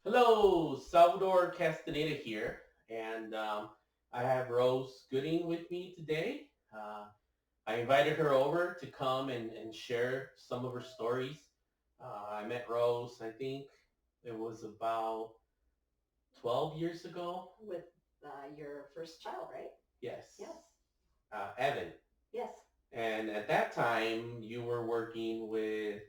Hello, Salvador Castaneda here, and I have Rose Gooding with me today. I invited her over to come and share some of her stories. I met Rose, I think it was about 12 years ago. With your first child, right? Yes, Yes. Evan. Yes. And at that time, you were working with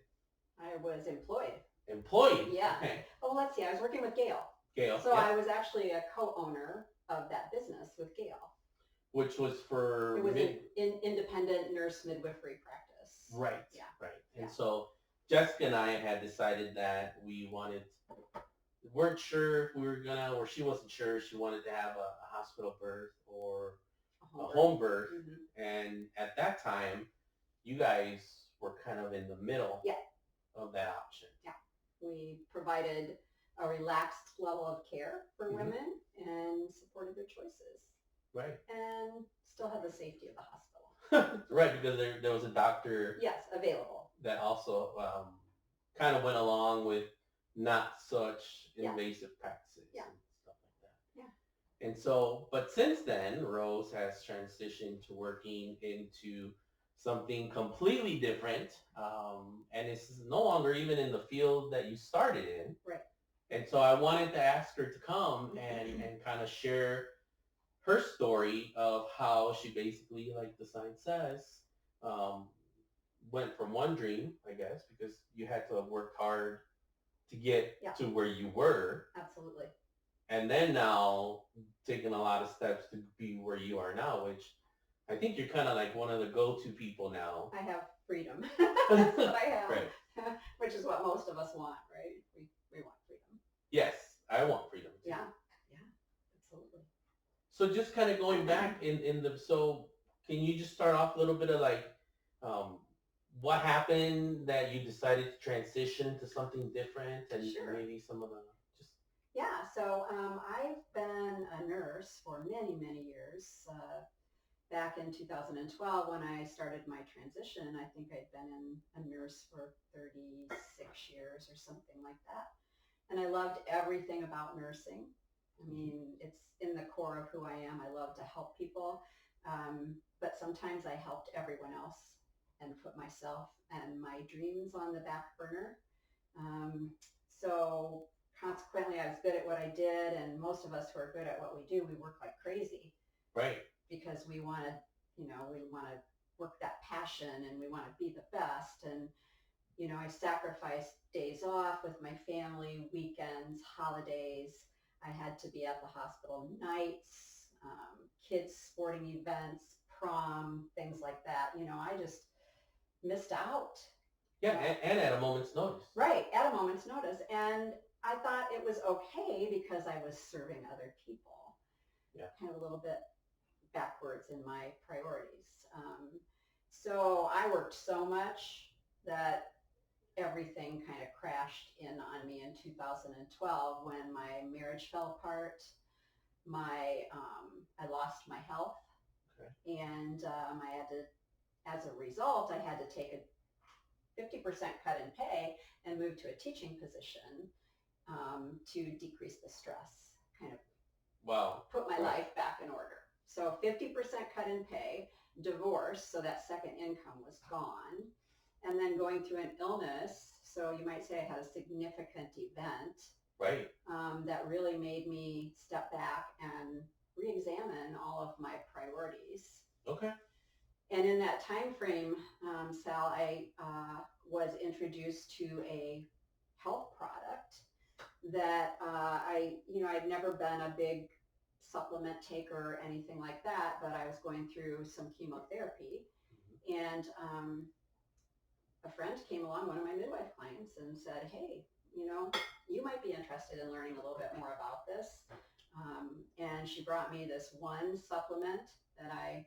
I was employed. employee. Yeah. Okay. Oh, let's see. I was working with Gail. Gail. So I Yeah. was actually a co-owner of that business with Gail. Which was for It was an independent nurse midwifery practice. right, Yeah. right. And Yeah. so Jessica and I had decided that weren't sure if we were gonna, or she wasn't sure. She wanted to have a hospital birth or a home birth. Mm-hmm. And at that time, you guys were kind of in the middle Yeah. of that option. Yeah. We provided a relaxed level of care for Mhm. women and supported their choices. Right. And still had the safety of the hospital. Right, because there was a doctor. Yes, available. That also kind of went along with not such Yeah. invasive practices Yeah. and stuff like that. Yeah. And so, but since then, Rose has transitioned to working into something completely different, and it's no longer even in the field that you started in. Right. And so I wanted to ask her to come and kind of share her story of how she basically, like the sign says, um, went from one dream, I guess, because you had to have worked hard to get Yeah. to where you were. Absolutely. And then now taking a lot of steps to be where you are now, which I think you're kind of like one of the go-to people now. I have freedom. That's what I have. Right. Which is what most of us want, right? We want freedom. Yes, I want freedom too. Yeah. Yeah. Absolutely. So just kind of going back so can you just start off a little bit of like um, what happened that you decided to transition to something different and Sure. maybe some of the just Yeah, so I've been a nurse for many, many years. Back in 2012, when I started my transition, I think I'd been a nurse for 36 years or something like that. And I loved everything about nursing. I mean, it's in the core of who I am. I love to help people. But sometimes I helped everyone else and put myself and my dreams on the back burner. So consequently, I was good at what I did. And most of us who are good at what we do, we work like crazy. Right. Because we want to, we want to work that passion and we want to be the best. And I sacrificed days off with my family, weekends, holidays. I had to be at the hospital nights, kids' sporting events, prom, things like that. I just missed out. Yeah, and at a moment's notice. Right, at a moment's notice. And I thought it was okay because I was serving other people. Yeah. Kind of a little bit backwards in my priorities. So I worked so much that everything kind of crashed in on me in 2012 when my marriage fell apart. I lost my health, okay. And I had to, as a result, I had to take a 50% cut in pay and move to a teaching position to decrease the stress, kind of wow. Put my life back in order. So 50% cut in pay, divorce, so that second income was gone, and then going through an illness. So you might say I had a significant event, right, that really made me step back and re-examine all of my priorities. Okay. And in that time frame, Sal, I was introduced to a health product that I'd never been a big supplement taker or anything like that, but I was going through some chemotherapy. Mm-hmm. And a friend came along, one of my midwife clients, and said, hey, you might be interested in learning a little bit more about this. And she brought me this one supplement that I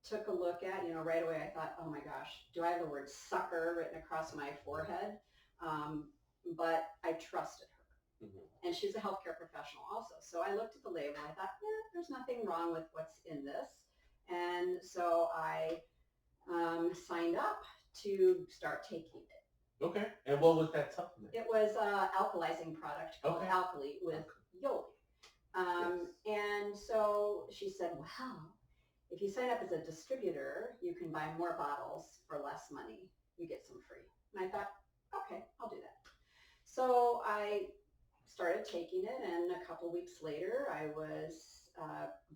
took a look at. Right away I thought, oh my gosh, do I have the word sucker written across my forehead? But I trusted her. Mm-hmm. And she's a healthcare professional also. So I looked at the label. I thought, there's nothing wrong with what's in this. And so I signed up to start taking it. Okay. And what was that supplement? It was an alkalizing product called Okay. Alkali with Okay. Yoli. Yes. And so she said, well, if you sign up as a distributor, you can buy more bottles for less money. You get some free. And I thought, okay, I'll do that. So I started taking it, and a couple weeks later, I was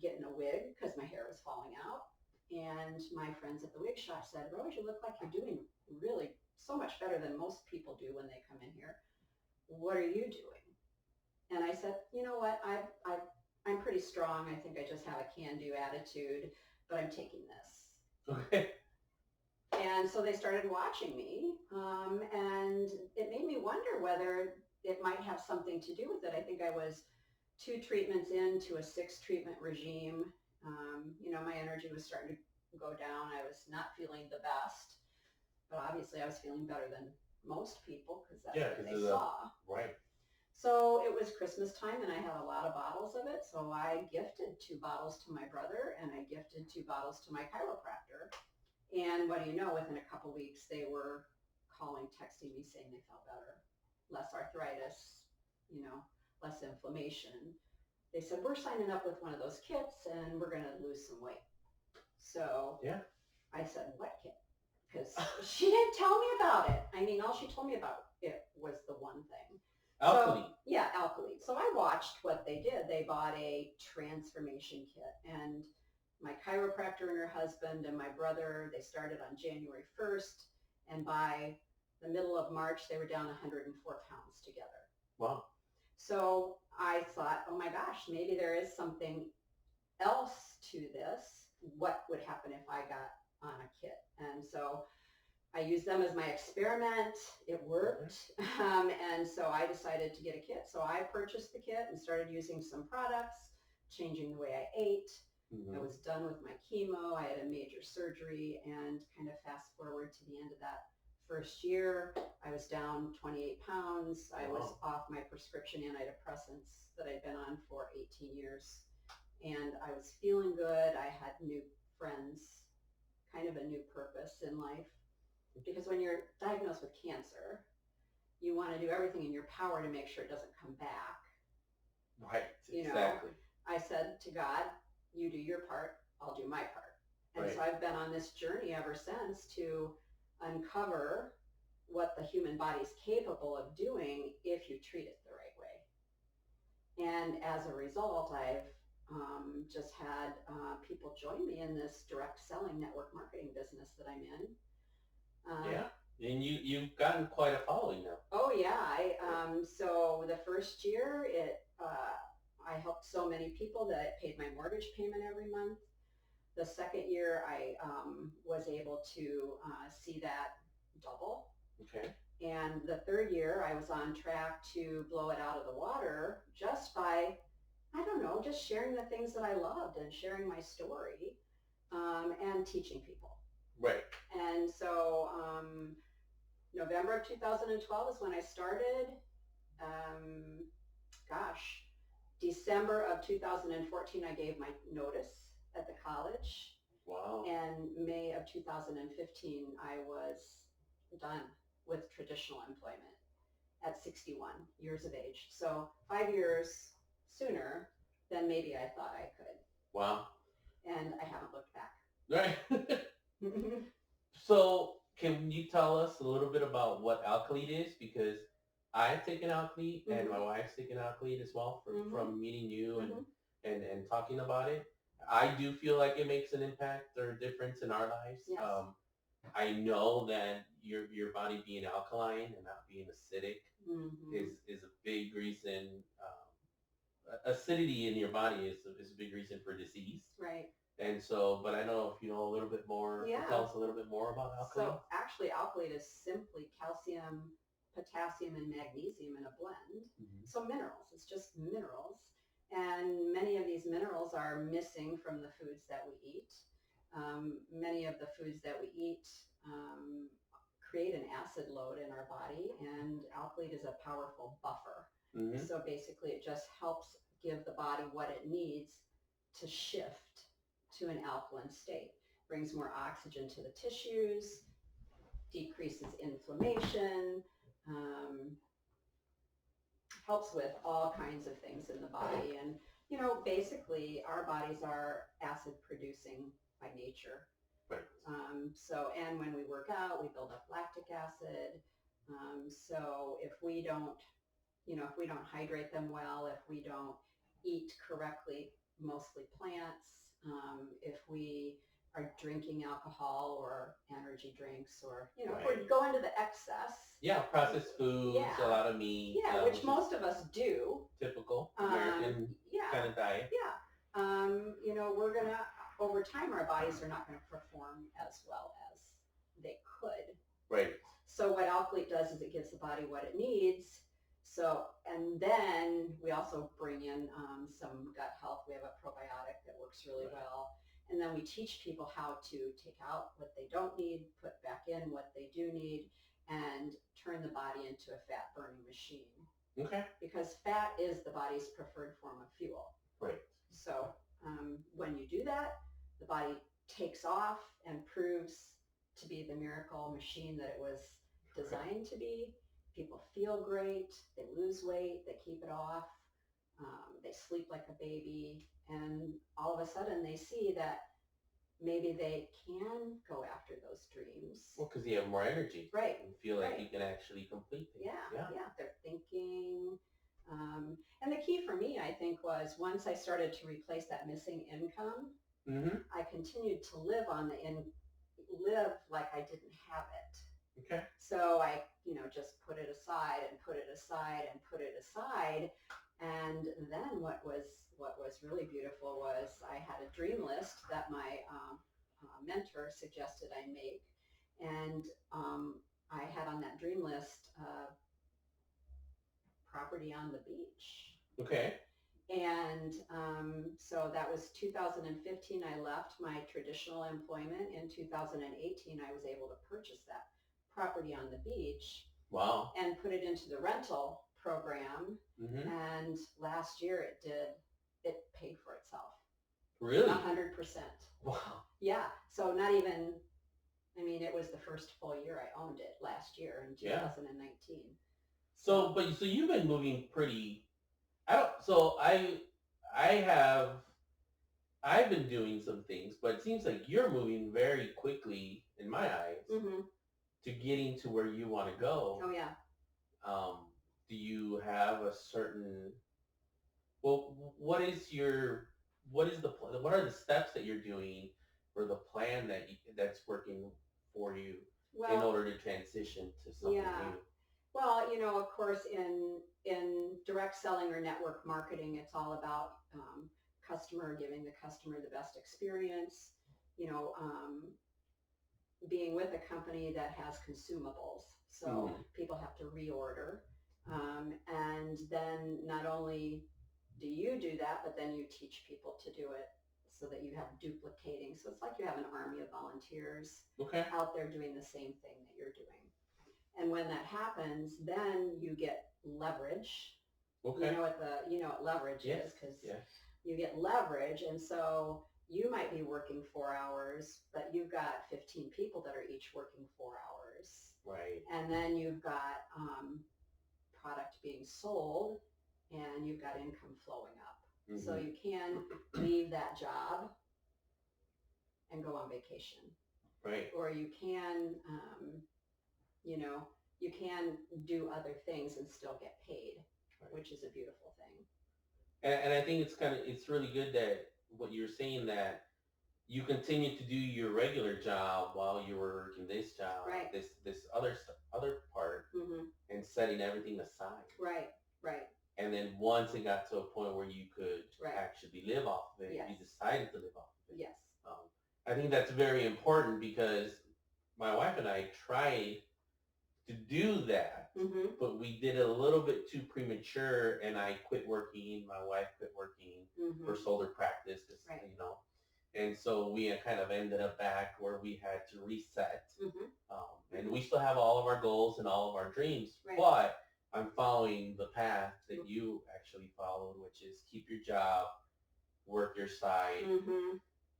getting a wig because my hair was falling out. And my friends at the wig shop said, Rose, you look like you're doing really so much better than most people do when they come in here. What are you doing? And I said, you know what? I'm pretty strong. I think I just have a can-do attitude, but I'm taking this. Okay. And so they started watching me, and it made me wonder whether it might have something to do with it. I think I was 2 treatments into a 6 treatment regime. My energy was starting to go down. I was not feeling the best, but obviously I was feeling better than most people because that's Yeah, what because they of the saw. right. So it was Christmas time, and I had a lot of bottles of it. So I gifted 2 bottles to my brother, and I gifted 2 bottles to my chiropractor. And what do you know, within a couple weeks, they were calling, texting me saying they felt better, less arthritis, less inflammation. They said, we're signing up with one of those kits and we're going to lose some weight. So Yeah. I said, what kit? Because she didn't tell me about it. I mean, all she told me about it was the one thing. Alkali. So, yeah, Alkali. So I watched what they did. They bought a transformation kit, and my chiropractor and her husband and my brother, they started on January 1st, and by the middle of March, they were down 104 pounds together. Wow. So I thought, oh my gosh, maybe there is something else to this. What would happen if I got on a kit? And so I used them as my experiment. It worked. And so I decided to get a kit. So I purchased the kit and started using some products, changing the way I ate. I was done with my chemo. I had a major surgery, and kind of fast forward to the end of that first year, I was down 28 pounds. I was off my prescription antidepressants that I'd been on for 18 years. And I was feeling good. I had new friends, kind of a new purpose in life. Because when you're diagnosed with cancer, you want to do everything in your power to make sure it doesn't come back. Right, exactly. I said to God, you do your part, I'll do my part. And so I've been on this journey ever since to uncover what the human body is capable of doing if you treat it the right way. And as a result, I've just had people join me in this direct selling network marketing business that I'm in. Yeah. And you've gotten quite a following now. Oh yeah. So the first year I helped so many people that it paid my mortgage payment every month. The second year I was able to see that double. Okay. And the third year I was on track to blow it out of the water just by, I don't know, just sharing the things that I loved and sharing my story and teaching people. Right. And so November of 2012 is when I started. December of 2014, I gave my notice at the college. Wow. And May of 2015, I was done with traditional employment at 61 years of age. So 5 years sooner than maybe I thought I could. Wow. And I haven't looked back. Right. So can you tell us a little bit about what Alkalite is? Because I've taken Alkalite and my wife's taken Alkalite as well from meeting you and talking about it. I do feel like it makes an impact or a difference in our lives. Yes. I know that your body being alkaline and not being acidic is a big reason. Acidity in your body is a big reason for disease. Right. And so, but I don't know if you know a little bit more. Yeah. Tell us a little bit more about alkaline. So actually, alkalite is simply calcium, potassium, and magnesium in a blend. So minerals. It's just minerals. And many of these minerals are missing from the foods that we eat. Many of the foods that we eat create an acid load in our body, and alkalite is a powerful buffer. So basically it just helps give the body what it needs to shift to an alkaline state. Brings more oxygen to the tissues, decreases inflammation, um, helps with all kinds of things in the body. And, basically our bodies are acid producing by nature. Right. And when we work out, we build up lactic acid. So if we don't hydrate them well, if we don't eat correctly, mostly plants, if we are drinking alcohol or energy drinks, or, if Right. we're going to the excess. Yeah, processed foods, a lot of meat. Yeah, which most of us do. Typical American kind of diet. Yeah. We're going to, over time, our bodies are not going to perform as well as they could. Right. So what Alkalite does is it gives the body what it needs. So, and then we also bring in some gut health. We have a probiotic that works really well. And then we teach people how to take out what they don't need, put back in what they do need, and turn the body into a fat burning machine. Okay. Because fat is the body's preferred form of fuel. Right. So when you do that, the body takes off and proves to be the miracle machine that it was designed to be. People feel great, they lose weight, they keep it off, they sleep like a baby, and all of a sudden they see that maybe they can go after those dreams. Well, because you have more energy. Right. You feel like you can actually complete things. Yeah. They're thinking. And the key for me, I think, was once I started to replace that missing income, I continued to live live like I didn't have it. Okay. So I, just put it aside and put it aside and put it aside. And then what was really beautiful was I had a dream list that my mentor suggested I make. And I had on that dream list property on the beach. Okay. And so that was 2015. I left my traditional employment. In 2018, I was able to purchase that property on the beach. Wow. And put it into the rental program. And last year it paid for itself. Really? 100%. Wow. Yeah. So not even, it was the first full year I owned it last year in 2019. So you've been moving pretty. I've been doing some things, but it seems like you're moving very quickly in my eyes to getting to where you want to go. Oh yeah. Do you have a certain? Well, what are the steps that you're doing for the plan that's working for you in order to transition to something new? Well, of course, in direct selling or network marketing, it's all about giving the customer the best experience, being with a company that has consumables. So people have to reorder. And then not only do you do that, but then you teach people to do it so that you have duplicating. So it's like you have an army of volunteers out there doing the same thing that you're doing. And when that happens, then you get leverage. Okay. You know what leverage is, because you get leverage. And so you might be working 4 hours, but you've got 15 people that are each working 4 hours. Right. And then you've got product being sold, and you've got income flowing up. So you can leave that job and go on vacation. Right. Or you can, you can do other things and still get paid, which is a beautiful thing. And I think it's really good that what you're saying, that you continue to do your regular job while you were working this job, this other part, and setting everything aside. Right. And then once it got to a point where you could actually live off of it, you decided to live off of it. Yes. I think that's very important, because my wife and I tried to do that, but we did it a little bit too premature, and I quit working. My wife quit working for solar practice, and so we kind of ended up back where we had to reset. And we still have all of our goals and all of our dreams, but I'm following the path that you actually followed, which is keep your job, work your side,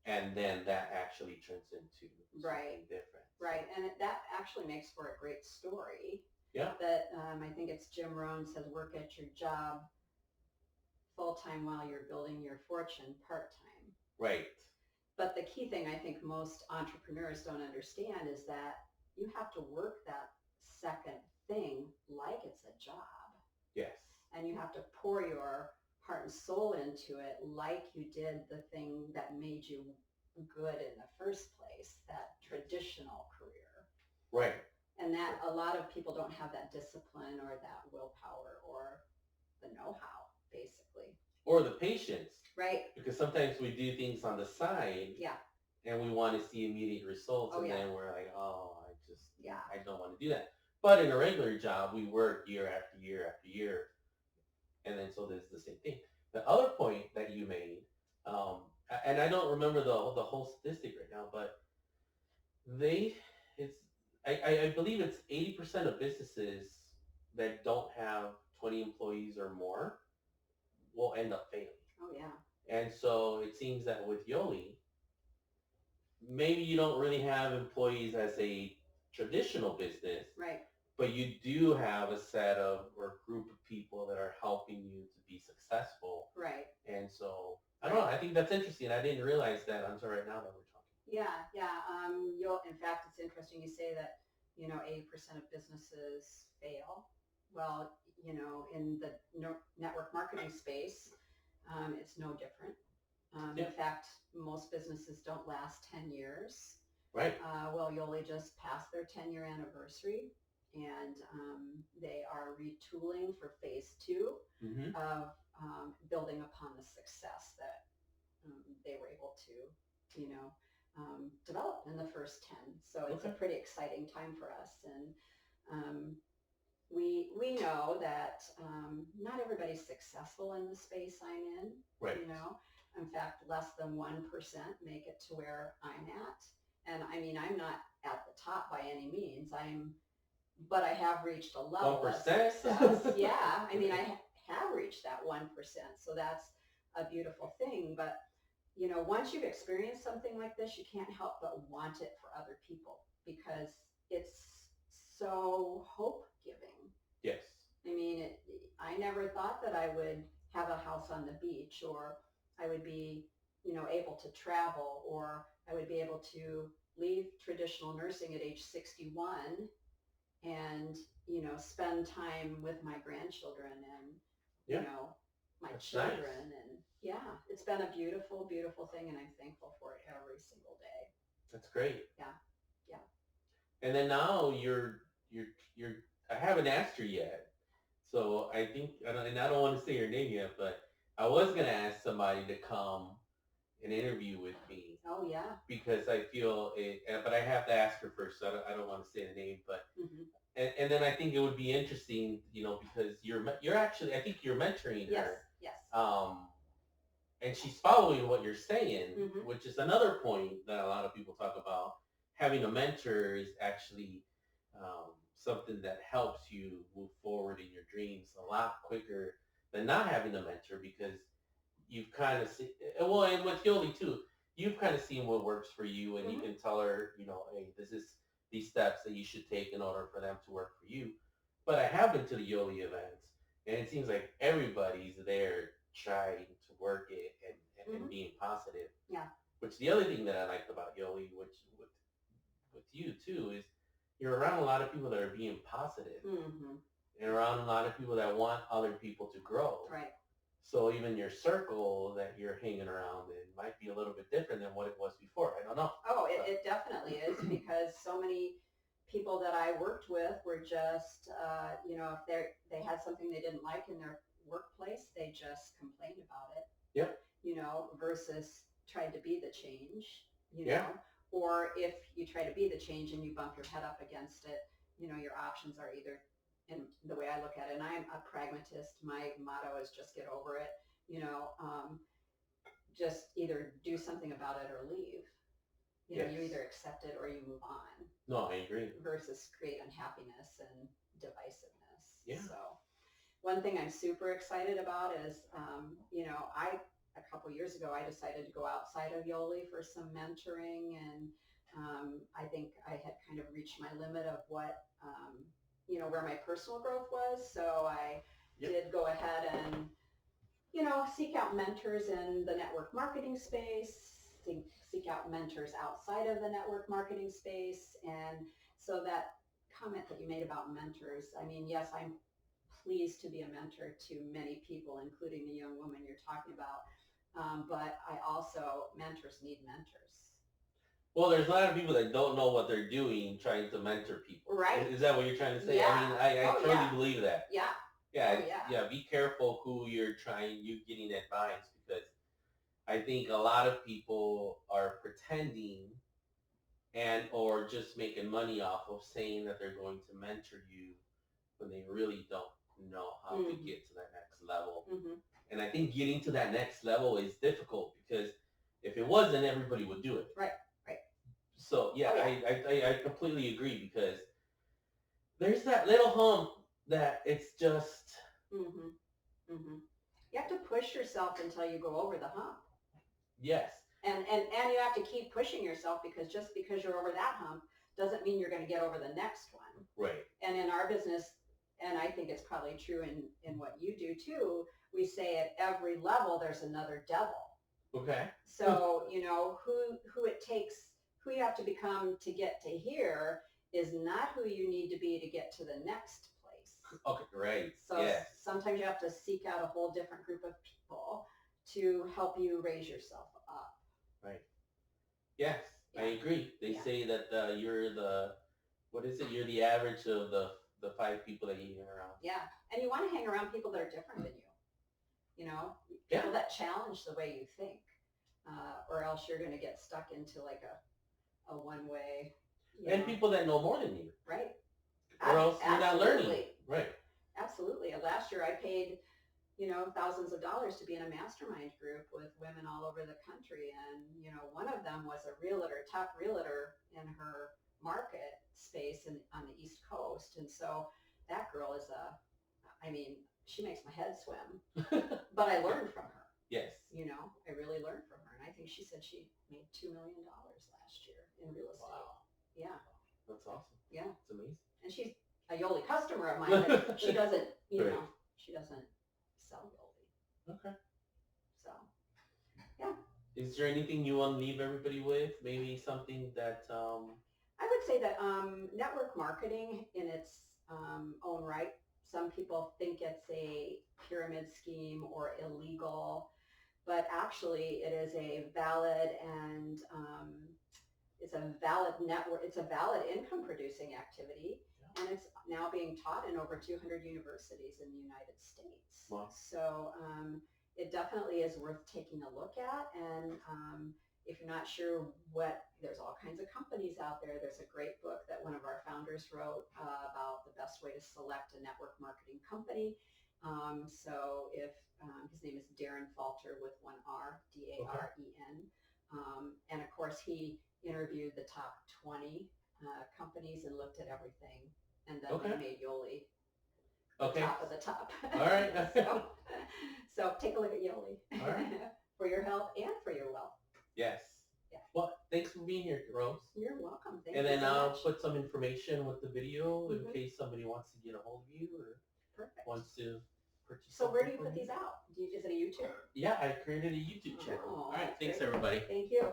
and then that actually turns into Right. something different. Right, and that actually makes for a great story. Yeah. That I think it's Jim Rohn says, work at your job full time while you're building your fortune part time. Right. But the key thing I think most entrepreneurs don't understand is that you have to work that second thing like it's a job. Yes. And you have to pour your heart and soul into it like you did the thing that made you good in the first place, that traditional career. Right. And that a lot of people don't have that discipline or that willpower or the know-how, basically. Or the patience. Right. Because sometimes we do things on the side. Yeah. And we want to see immediate results, Oh, and yeah. then we're like, oh, Yeah. I don't want to do that. But in a regular job, we work year after year after year, and then so there's the same thing. The other point that you made, and I don't remember the whole statistic right now, but they it's I believe it's 80% of businesses that don't have 20 employees or more will end up failing. Oh yeah. And so it seems that with Yoli, maybe you don't really have employees as a traditional business, right? But you do have a set of or group of people that are helping you to be successful, right? And so I don't know. I think that's interesting. I didn't realize that until right now that we're talking. Yeah, yeah. In fact, it's interesting you say that. 80% of businesses fail. Well, in the network marketing space, it's no different. In fact, most businesses don't last 10 years. Right. Well, Yoli just passed their 10-year anniversary, and they are retooling for phase 2 of building upon the success that they were able to, develop in the first 10. So it's a pretty exciting time for us. And we know that not everybody's successful in the space I'm in. Right. In fact, less than 1% make it to where I'm at. And I mean, I'm not at the top by any means. But I have reached a level 1%? of success. Yeah, I mean, I have reached that 1%. So that's a beautiful thing. But once you've experienced something like this, you can't help but want it for other people because it's so hope giving. Yes. I mean, I never thought that I would have a house on the beach, or I would be, able to travel, or I would be able to leave traditional nursing at age 61 and, spend time with my grandchildren and, my That's children. nice. And yeah, it's been a beautiful, beautiful thing, and I'm thankful for it every single day. That's great. Yeah. Yeah. And then now you're I haven't asked her yet. So I think, and I don't want to say her name yet, but I was going to ask somebody to come and interview with me. Oh, yeah. Because I feel it, but I have to ask her first. So I don't want to say the name, but and then I think it would be interesting, because you're actually, I think you're mentoring her. Yes. And she's following what you're saying, which is another point that a lot of people talk about. Having a mentor is actually something that helps you move forward in your dreams a lot quicker than not having a mentor, because you've kind of seen, well, and with Yoli too, you've kind of seen what works for you, and you can tell her, hey, this is these steps that you should take in order for them to work for you. But I have been to the Yoli events, and it seems like everybody's there trying to work it and being positive. Yeah. Which the other thing that I liked about Yoli, which with you too, is you're around a lot of people that are being positive, and around a lot of people that want other people to grow. Right. So even your circle that you're hanging around in might be a little bit different than what it was before. I don't know. Oh, it definitely is, because so many people that I worked with were just, if they had something they didn't like in their workplace, they just complained about it. Yep. Versus tried to be the change, Yeah. Or if you try to be the change and you bump your head up against it, your options are either, and the way I look at it, and I'm a pragmatist, my motto is just get over it, just either do something about it or leave. You either accept it or you move on. No, I agree. Versus create unhappiness and divisiveness. Yeah. So one thing I'm super excited about is, a couple years ago, I decided to go outside of Yoli for some mentoring, and I think I had kind of reached my limit of what, where my personal growth was. So I did go ahead and, seek out mentors in the network marketing space, seek out mentors outside of the network marketing space. And so that comment that you made about mentors, I mean, yes, I'm pleased to be a mentor to many people, including the young woman you're talking about. But I also, mentors need mentors. Well, there's a lot of people that don't know what they're doing trying to mentor people. Right. Is that what you're trying to say? Yeah. I mean, I truly believe that. Yeah. Yeah, yeah. Be careful who you're getting advice, because I think a lot of people are pretending and or just making money off of saying that they're going to mentor you when they really don't know how to get to that next level. And I think getting to that next level is difficult, because if it wasn't, everybody would do it. Right. So yeah, I completely agree, because there's that little hump that it's just. You have to push yourself until you go over the hump. Yes. And you have to keep pushing yourself, because just because you're over that hump doesn't mean you're going to get over the next one. Right. And in our business, and I think it's probably true in what you do too, we say at every level there's another devil. Okay. So, who it takes, who you have to become to get to here is not who you need to be to get to the next place. Okay, right. So sometimes you have to seek out a whole different group of people to help you raise yourself up. Right. Yes, I agree. They say that you're the, what is it? You're the average of the 5 people that you hang around. Yeah, and you want to hang around people that are different than you. People that challenge the way you think, or else you're going to get stuck into like a one-way. And people that know more than you. Right. Or else you're not learning. Right. Absolutely. And last year I paid, thousands of dollars to be in a mastermind group with women all over the country. And, one of them was a top realtor in her market space on the East Coast. And so that girl is she makes my head swim, but I learned from her. Yes. I really learned from her. And I think she said she made $2 million last year in real estate. Wow. Yeah. That's awesome. Yeah. It's amazing. And she's a Yoli customer of mine, but she doesn't, she doesn't sell Yoli. Okay. So, yeah. Is there anything you want to leave everybody with? Maybe something that... I would say that network marketing in its own right, some people think it's a pyramid scheme or illegal, but actually it is a valid and it's a valid network. It's a valid income producing activity, and it's now being taught in over 200 universities in the United States. Wow. So it definitely is worth taking a look at. And if you're not sure there's all kinds of companies out there. There's a great book that one of our founders wrote about the best way to select a network marketing company. So if his name is Darren Falter with one R, Daren. And of course he interviewed the top 20 companies and looked at everything. And then they made Yoli top of the top. All right. So take a look at Yoli. All right. For your health and for your wealth. Yes. Yeah. Well, thanks for being here, Rose. You're welcome. Thank you. And then I'll much. put some information with the video in case somebody wants to get a hold of you or wants to purchase. So where do you put these out? Is it a YouTube? Yeah, I created a YouTube channel. All right. Thanks, everybody. Thank you.